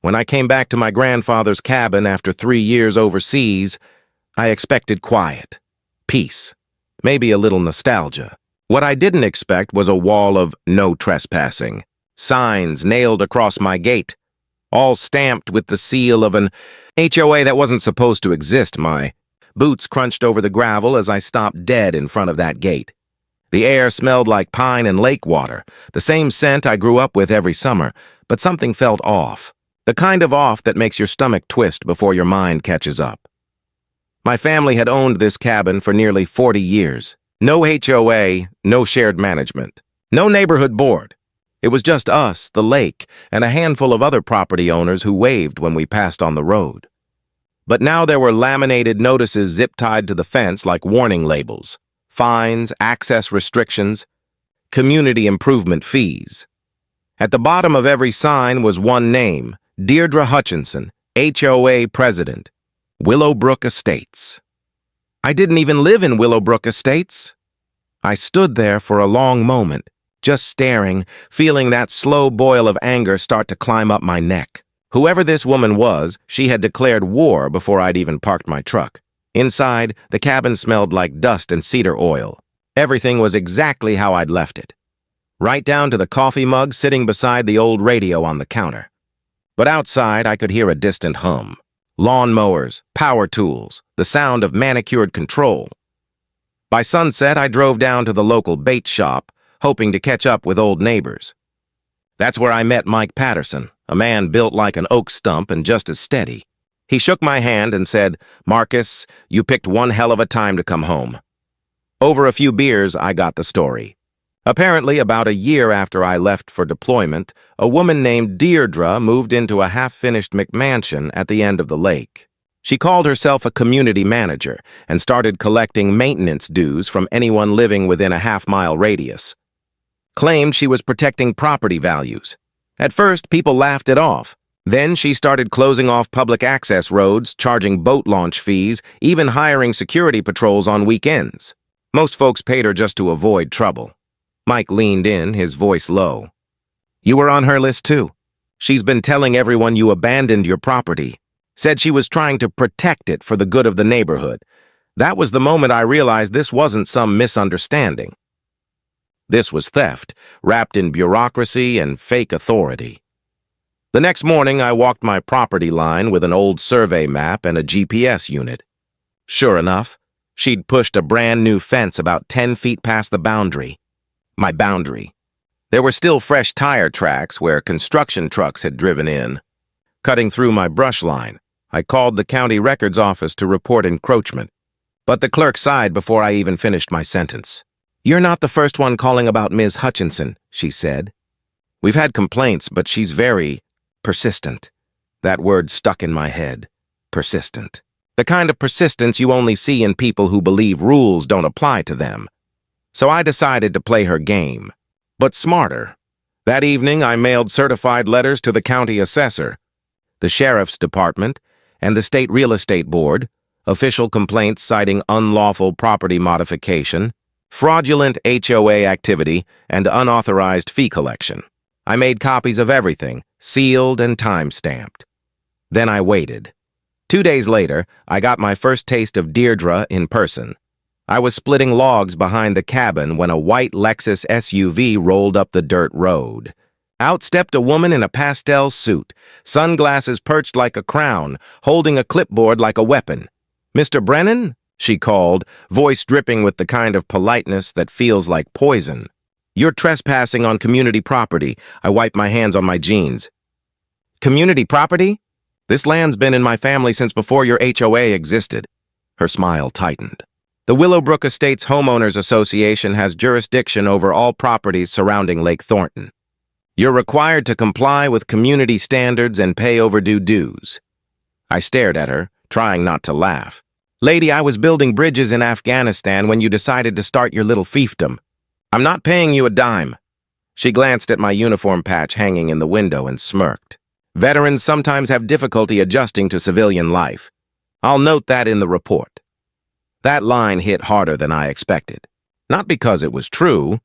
When I came back to my grandfather's cabin after 3 years overseas, I expected quiet, peace, maybe a little nostalgia. What I didn't expect was a wall of no trespassing, signs nailed across my gate, all stamped with the seal of an HOA that wasn't supposed to exist. My boots crunched over the gravel as I stopped dead in front of that gate. The air smelled like pine and lake water, the same scent I grew up with every summer, but something felt off. The kind of off that makes your stomach twist before your mind catches up. My family had owned this cabin for nearly 40 years. No HOA, no shared management, no neighborhood board. It was just us, the lake, and a handful of other property owners who waved when we passed on the road. But now there were laminated notices zip-tied to the fence like warning labels, fines, access restrictions, community improvement fees. At the bottom of every sign was one name, Deirdre Hutchinson, HOA President, Willowbrook Estates. I didn't even live in Willowbrook Estates. I stood there for a long moment, just staring, feeling that slow boil of anger start to climb up my neck. Whoever this woman was, she had declared war before I'd even parked my truck. Inside, the cabin smelled like dust and cedar oil. Everything was exactly how I'd left it, right down to the coffee mug sitting beside the old radio on the counter. But outside, I could hear a distant hum. Lawnmowers, power tools, the sound of manicured control. By sunset, I drove down to the local bait shop, hoping to catch up with old neighbors. That's where I met Mike Patterson, a man built like an oak stump and just as steady. He shook my hand and said, "Marcus, you picked one hell of a time to come home." Over a few beers, I got the story. Apparently, about a year after I left for deployment, a woman named Deirdre moved into a half-finished McMansion at the end of the lake. She called herself a community manager and started collecting maintenance dues from anyone living within a half-mile radius. Claimed she was protecting property values. At first, people laughed it off. Then she started closing off public access roads, charging boat launch fees, even hiring security patrols on weekends. Most folks paid her just to avoid trouble. Mike leaned in, his voice low. "You were on her list too. She's been telling everyone you abandoned your property. Said she was trying to protect it for the good of the neighborhood. That was the moment I realized this wasn't some misunderstanding. This was theft, wrapped in bureaucracy and fake authority." The next morning, I walked my property line with an old survey map and a GPS unit. Sure enough, she'd pushed a brand new fence about 10 feet past the boundary. My boundary. There were still fresh tire tracks where construction trucks had driven in. Cutting through my brush line, I called the county records office to report encroachment. But the clerk sighed before I even finished my sentence. "You're not the first one calling about Ms. Hutchinson," she said. "We've had complaints, but she's very persistent." That word stuck in my head. Persistent. The kind of persistence you only see in people who believe rules don't apply to them. So I decided to play her game, but smarter. That evening, I mailed certified letters to the county assessor, the sheriff's department, and the state real estate board, official complaints citing unlawful property modification, fraudulent HOA activity, and unauthorized fee collection. I made copies of everything, sealed and time-stamped. Then I waited. 2 days later, I got my first taste of Deirdre in person. I was splitting logs behind the cabin when a white Lexus SUV rolled up the dirt road. Out stepped a woman in a pastel suit, sunglasses perched like a crown, holding a clipboard like a weapon. "Mr. Brennan?" she called, voice dripping with the kind of politeness that feels like poison. "You're trespassing on community property." I wiped my hands on my jeans. "Community property? This land's been in my family since before your HOA existed." Her smile tightened. "The Willowbrook Estates Homeowners Association has jurisdiction over all properties surrounding Lake Thornton. You're required to comply with community standards and pay overdue dues." I stared at her, trying not to laugh. "Lady, I was building bridges in Afghanistan when you decided to start your little fiefdom. I'm not paying you a dime." She glanced at my uniform patch hanging in the window and smirked. "Veterans sometimes have difficulty adjusting to civilian life. I'll note that in the report." That line hit harder than I expected. Not because it was true,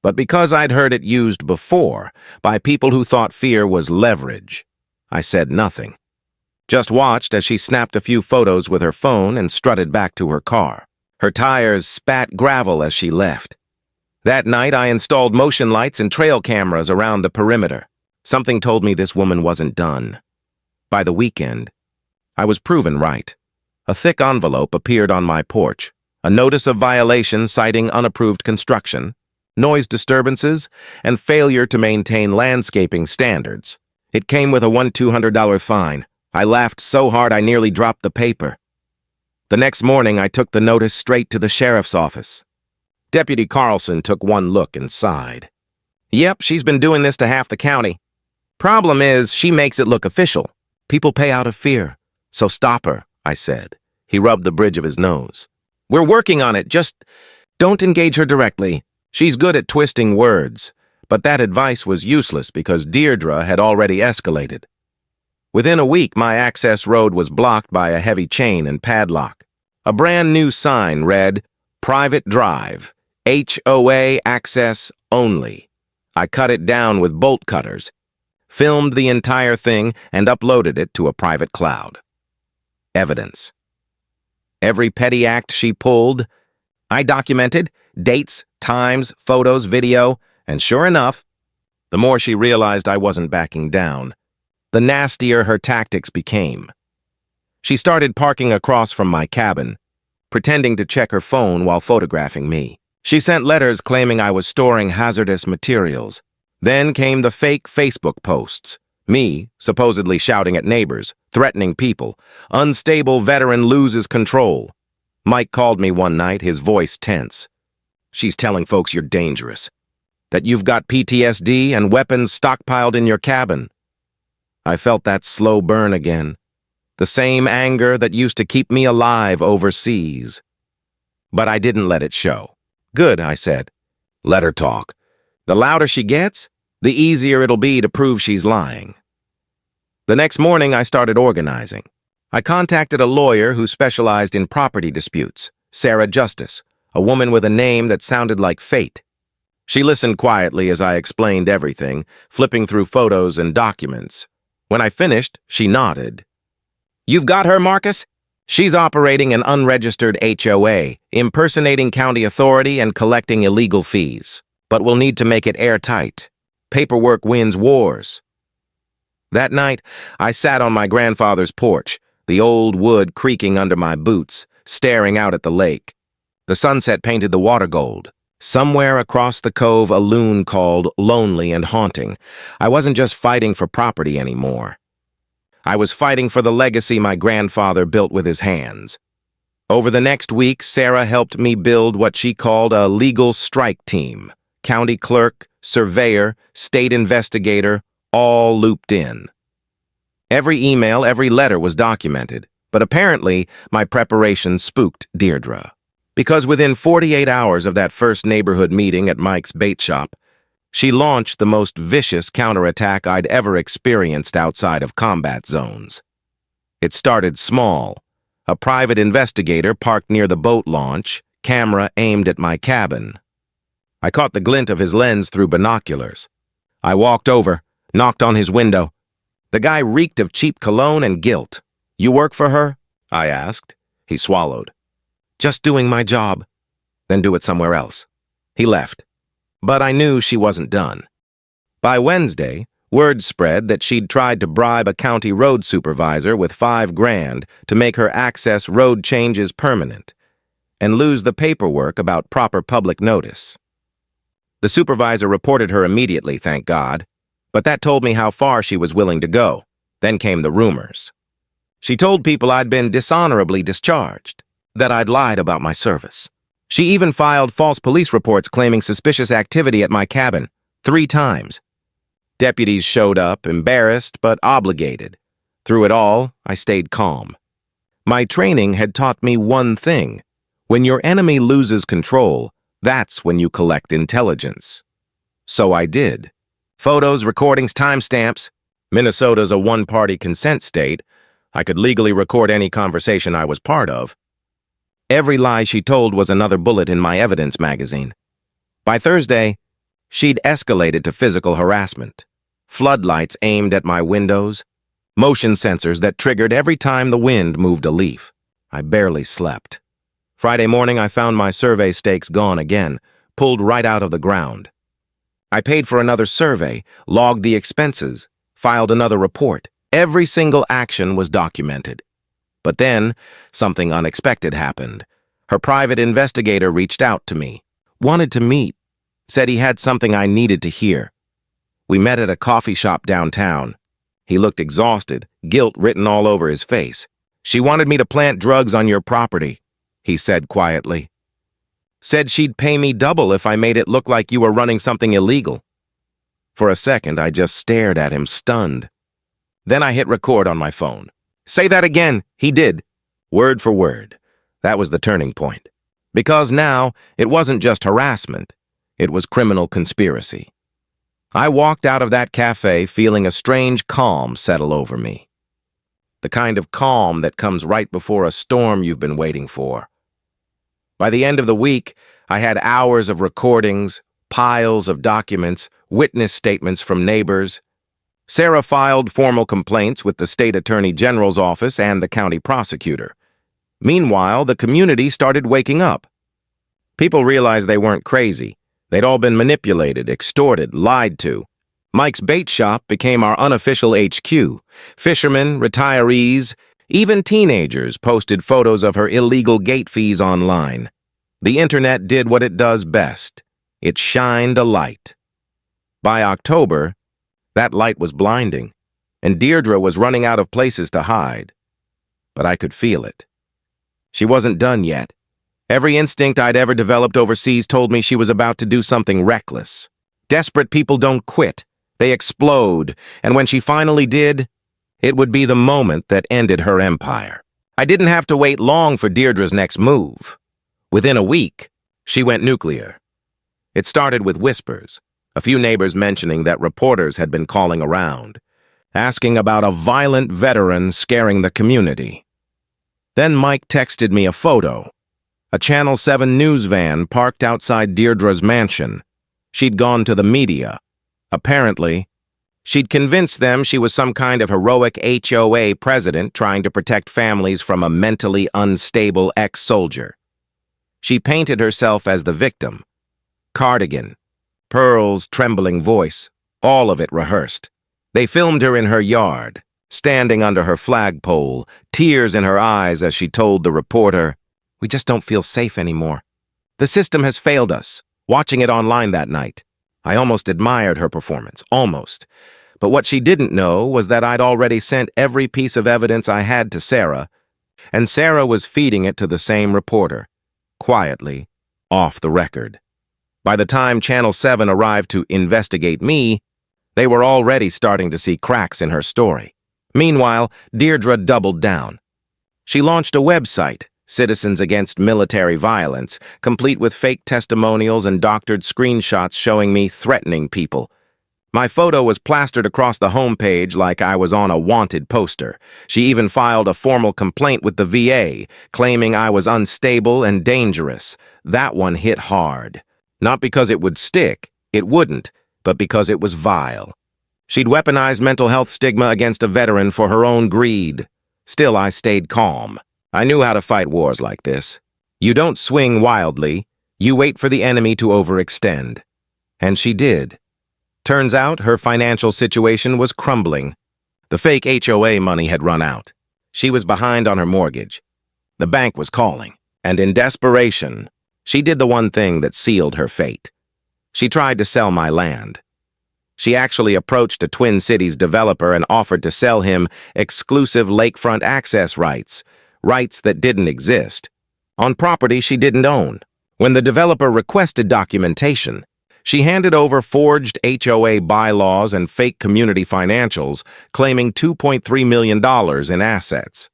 but because I'd heard it used before by people who thought fear was leverage. I said nothing. Just watched as she snapped a few photos with her phone and strutted back to her car. Her tires spat gravel as she left. That night, I installed motion lights and trail cameras around the perimeter. Something told me this woman wasn't done. By the weekend, I was proven right. A thick envelope appeared on my porch, a notice of violation citing unapproved construction, noise disturbances, and failure to maintain landscaping standards. It came with a $200 fine. I laughed so hard I nearly dropped the paper. The next morning, I took the notice straight to the sheriff's office. Deputy Carlson took one look and sighed. Yep, she's been doing this to half the county. Problem is, she makes it look official. People pay out of fear. So stop her, I said. He rubbed the bridge of his nose. We're working on it, just don't engage her directly. She's good at twisting words. But that advice was useless because Deirdre had already escalated. Within a week, my access road was blocked by a heavy chain and padlock. A brand new sign read, Private Drive, HOA access only. I cut it down with bolt cutters, filmed the entire thing, and uploaded it to a private cloud. Evidence. Every petty act she pulled, I documented, dates, times, photos, video, and sure enough, the more she realized I wasn't backing down, the nastier her tactics became. She started parking across from my cabin, pretending to check her phone while photographing me. She sent letters claiming I was storing hazardous materials. Then came the fake Facebook posts. Me, supposedly shouting at neighbors, threatening people. Unstable veteran loses control. Mike called me one night, his voice tense. She's telling folks you're dangerous. That you've got PTSD and weapons stockpiled in your cabin. I felt that slow burn again. The same anger that used to keep me alive overseas. But I didn't let it show. Good, I said. Let her talk. The louder she gets, the easier it'll be to prove she's lying. The next morning, I started organizing. I contacted a lawyer who specialized in property disputes, Sarah Justice, a woman with a name that sounded like fate. She listened quietly as I explained everything, flipping through photos and documents. When I finished, she nodded. You've got her, Marcus? She's operating an unregistered HOA, impersonating county authority and collecting illegal fees. But we'll need to make it airtight. Paperwork wins wars. That night, I sat on my grandfather's porch, the old wood creaking under my boots, staring out at the lake. The sunset painted the water gold. Somewhere across the cove, a loon called lonely and haunting. I wasn't just fighting for property anymore. I was fighting for the legacy my grandfather built with his hands. Over the next week, Sarah helped me build what she called a legal strike team. County clerk, surveyor, state investigator, all looped in. Every email, every letter was documented, but apparently my preparation spooked Deirdre. Because within 48 hours of that first neighborhood meeting at Mike's bait shop, she launched the most vicious counterattack I'd ever experienced outside of combat zones. It started small. A private investigator parked near the boat launch, camera aimed at my cabin. I caught the glint of his lens through binoculars. I walked over, knocked on his window. The guy reeked of cheap cologne and guilt. You work for her? I asked. He swallowed. Just doing my job. Then do it somewhere else. He left. But I knew she wasn't done. By Wednesday, word spread that she'd tried to bribe a county road supervisor with $5 grand to make her access road changes permanent and lose the paperwork about proper public notice. The supervisor reported her immediately, thank God, but that told me how far she was willing to go. Then came the rumors. She told people I'd been dishonorably discharged, that I'd lied about my service. She even filed false police reports claiming suspicious activity at my cabin, 3 times. Deputies showed up, embarrassed but obligated. Through it all, I stayed calm. My training had taught me one thing. When your enemy loses control, that's when you collect intelligence. So I did. Photos, recordings, timestamps. Minnesota's a one-party consent state. I could legally record any conversation I was part of. Every lie she told was another bullet in my evidence magazine. By Thursday, she'd escalated to physical harassment. Floodlights aimed at my windows, motion sensors that triggered every time the wind moved a leaf. I barely slept. Friday morning, I found my survey stakes gone again, pulled right out of the ground. I paid for another survey, logged the expenses, filed another report. Every single action was documented. But then, something unexpected happened. Her private investigator reached out to me, wanted to meet, said he had something I needed to hear. We met at a coffee shop downtown. He looked exhausted, guilt written all over his face. "She wanted me to plant drugs on your property," he said quietly. "Said she'd pay me double if I made it look like you were running something illegal." For a second, I just stared at him, stunned. Then I hit record on my phone. "Say that again." He did, word for word. That was the turning point. Because now, it wasn't just harassment. It was criminal conspiracy. I walked out of that cafe feeling a strange calm settle over me. The kind of calm that comes right before a storm you've been waiting for. By the end of the week, I had hours of recordings, piles of documents, witness statements from neighbors. Sarah filed formal complaints with the state attorney general's office and the county prosecutor. Meanwhile, the community started waking up. People realized they weren't crazy. They'd all been manipulated, extorted, lied to. Mike's bait shop became our unofficial HQ. Fishermen, retirees, even teenagers posted photos of her illegal gate fees online. The internet did what it does best. It shined a light. By October, that light was blinding, and Deirdre was running out of places to hide. But I could feel it. She wasn't done yet. Every instinct I'd ever developed overseas told me she was about to do something reckless. Desperate people don't quit. They explode, and when she finally did, it would be the moment that ended her empire. I didn't have to wait long for Deirdre's next move. Within a week, she went nuclear. It started with whispers, a few neighbors mentioning that reporters had been calling around, asking about a violent veteran scaring the community. Then Mike texted me a photo. A Channel 7 news van parked outside Deirdre's mansion. She'd gone to the media. Apparently, she'd convinced them she was some kind of heroic HOA president trying to protect families from a mentally unstable ex-soldier. She painted herself as the victim. Cardigan, pearls, trembling voice, all of it rehearsed. They filmed her in her yard, standing under her flagpole, tears in her eyes as she told the reporter, "We just don't feel safe anymore. The system has failed us." Watching it online that night, I almost admired her performance, almost. But what she didn't know was that I'd already sent every piece of evidence I had to Sarah, and Sarah was feeding it to the same reporter, quietly, off the record. By the time Channel 7 arrived to investigate me, they were already starting to see cracks in her story. Meanwhile, Deirdre doubled down. She launched a website, Citizens Against Military Violence, complete with fake testimonials and doctored screenshots showing me threatening people. My photo was plastered across the homepage like I was on a wanted poster. She even filed a formal complaint with the VA, claiming I was unstable and dangerous. That one hit hard. Not because it would stick, it wouldn't, but because it was vile. She'd weaponized mental health stigma against a veteran for her own greed. Still, I stayed calm. I knew how to fight wars like this. You don't swing wildly, you wait for the enemy to overextend. And she did. Turns out her financial situation was crumbling. The fake HOA money had run out. She was behind on her mortgage. The bank was calling, and in desperation, she did the one thing that sealed her fate. She tried to sell my land. She actually approached a Twin Cities developer and offered to sell him exclusive lakefront access rights that didn't exist, on property she didn't own. When the developer requested documentation, she handed over forged HOA bylaws and fake community financials, claiming $2.3 million in assets.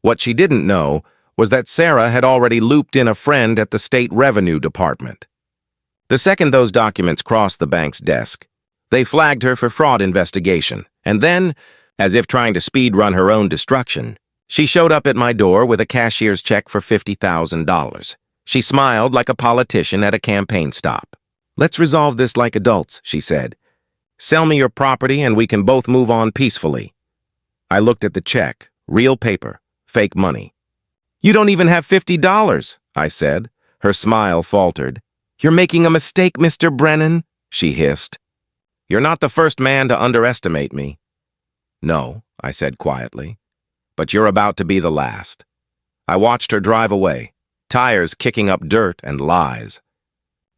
What she didn't know was that Sarah had already looped in a friend at the State Revenue Department. The second those documents crossed the bank's desk, they flagged her for fraud investigation, and then, as if trying to speed-run her own destruction, she showed up at my door with a cashier's check for $50,000. She smiled like a politician at a campaign stop. "Let's resolve this like adults," she said. "Sell me your property and we can both move on peacefully." I looked at the check. Real paper. Fake money. "You don't even have $50, I said. Her smile faltered. "You're making a mistake, Mr. Brennan," she hissed. "You're not the first man to underestimate me." "No," I said quietly. "But you're about to be the last." I watched her drive away, tires kicking up dirt and lies.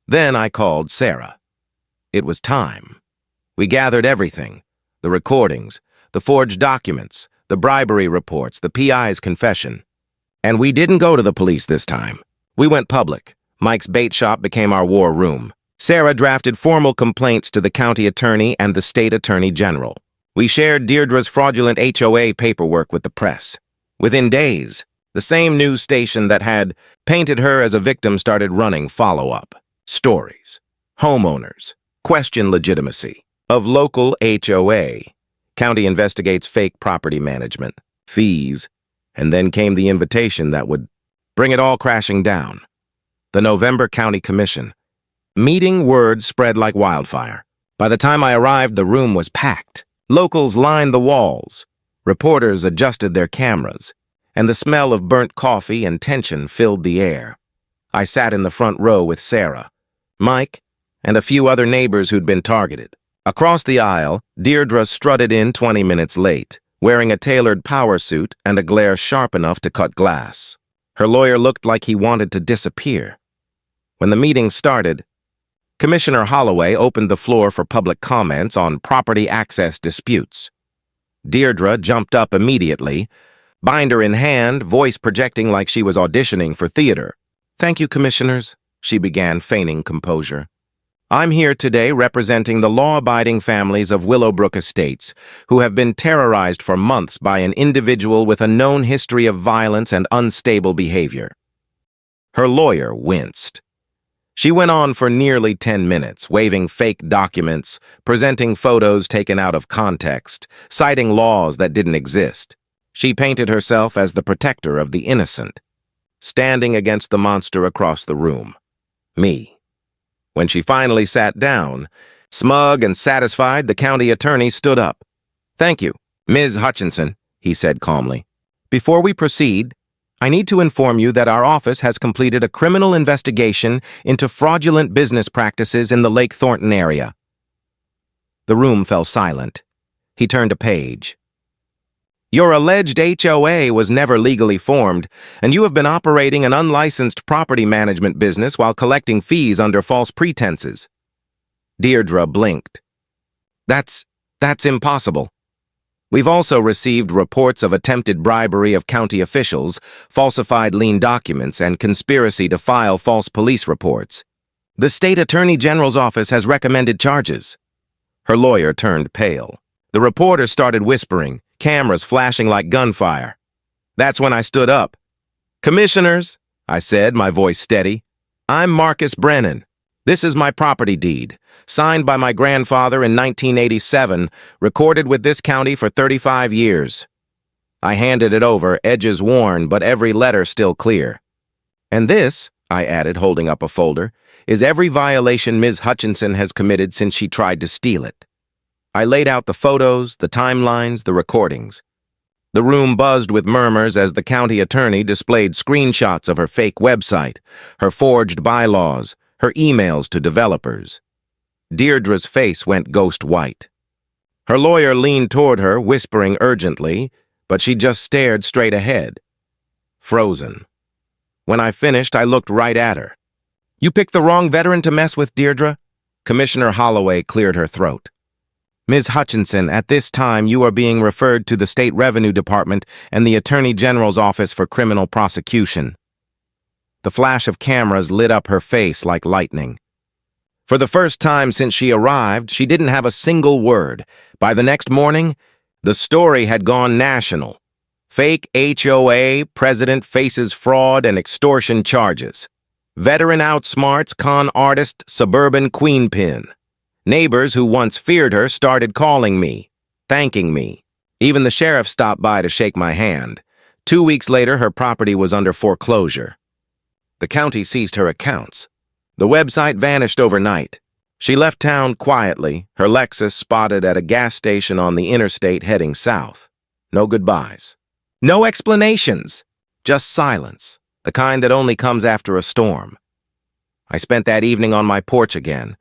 Then I called Sarah. It was time. We gathered everything: the recordings, the forged documents, the bribery reports, the PI's confession. And we didn't go to the police this time. We went public. Mike's bait shop became our war room. Sarah drafted formal complaints to the county attorney and the state attorney general. We shared Deirdre's fraudulent HOA paperwork with the press. Within days, the same news station that had painted her as a victim started running follow-up stories. Homeowners question legitimacy of local HOA. County investigates fake property management, fees, and then came the invitation that would bring it all crashing down. The November County Commission. Meeting words spread like wildfire. By the time I arrived, the room was packed. Locals lined the walls. Reporters adjusted their cameras, and the smell of burnt coffee and tension filled the air. I sat in the front row with Sarah, Mike, and a few other neighbors who'd been targeted. Across the aisle, Deirdre strutted in 20 minutes late, wearing a tailored power suit and a glare sharp enough to cut glass. Her lawyer looked like he wanted to disappear. When the meeting started, Commissioner Holloway opened the floor for public comments on property access disputes. Deirdre jumped up immediately, binder in hand, voice projecting like she was auditioning for theater. "Thank you, commissioners," she began, feigning composure. "I'm here today representing the law-abiding families of Willowbrook Estates, who have been terrorized for months by an individual with a known history of violence and unstable behavior." Her lawyer winced. She went on for nearly 10 minutes, waving fake documents, presenting photos taken out of context, citing laws that didn't exist. She painted herself as the protector of the innocent, standing against the monster across the room. Me. When she finally sat down, smug and satisfied, the county attorney stood up. "Thank you, Ms. Hutchinson," he said calmly. "Before we proceed, I need to inform you that our office has completed a criminal investigation into fraudulent business practices in the Lake Thornton area." The room fell silent. He turned a page. "Your alleged HOA was never legally formed, and you have been operating an unlicensed property management business while collecting fees under false pretenses." Deirdre blinked. That's impossible. We've also received reports of attempted bribery of county officials, falsified lien documents, and conspiracy to file false police reports. The state attorney general's office has recommended charges." Her lawyer turned pale. The reporter started whispering, cameras flashing like gunfire. That's when I stood up. "Commissioners," I said, my voice steady, "I'm Marcus Brennan. This is my property deed, signed by my grandfather in 1987, recorded with this county for 35 years. I handed it over, edges worn, but every letter still clear. And this," I added, holding up a folder, "is every violation Ms. Hutchinson has committed since she tried to steal it." I laid out the photos, the timelines, the recordings. The room buzzed with murmurs as the county attorney displayed screenshots of her fake website, her forged bylaws, her emails to developers. Deirdre's face went ghost white. Her lawyer leaned toward her, whispering urgently, but she just stared straight ahead. Frozen. When I finished, I looked right at her. "You picked the wrong veteran to mess with, Deirdre." Commissioner Holloway cleared her throat. "Ms. Hutchinson, at this time you are being referred to the State Revenue Department and the Attorney General's Office for Criminal Prosecution." The flash of cameras lit up her face like lightning. For the first time since she arrived, she didn't have a single word. By the next morning, the story had gone national. Fake HOA, president faces fraud and extortion charges. Veteran outsmarts con artist suburban queenpin. Neighbors who once feared her started calling me, thanking me. Even the sheriff stopped by to shake my hand. 2 weeks later, her property was under foreclosure. The county seized her accounts. The website vanished overnight. She left town quietly, her Lexus spotted at a gas station on the interstate heading south. No goodbyes. No explanations. Just silence, the kind that only comes after a storm. I spent that evening on my porch again,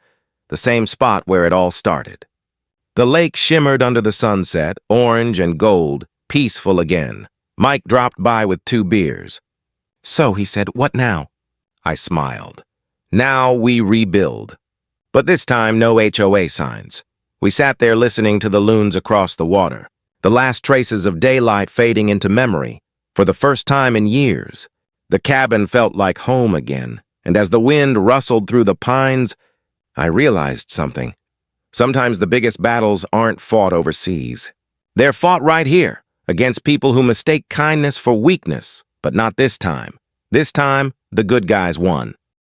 the same spot where it all started. The lake shimmered under the sunset, orange and gold, peaceful again. Mike dropped by with 2 beers. "So," he said, "what now?" I smiled. "Now we rebuild." But this time, no HOA signs. We sat there listening to the loons across the water, the last traces of daylight fading into memory. For the first time in years, the cabin felt like home again, and as the wind rustled through the pines, I realized something. Sometimes the biggest battles aren't fought overseas. They're fought right here, against people who mistake kindness for weakness, but not this time. This time, the good guys won.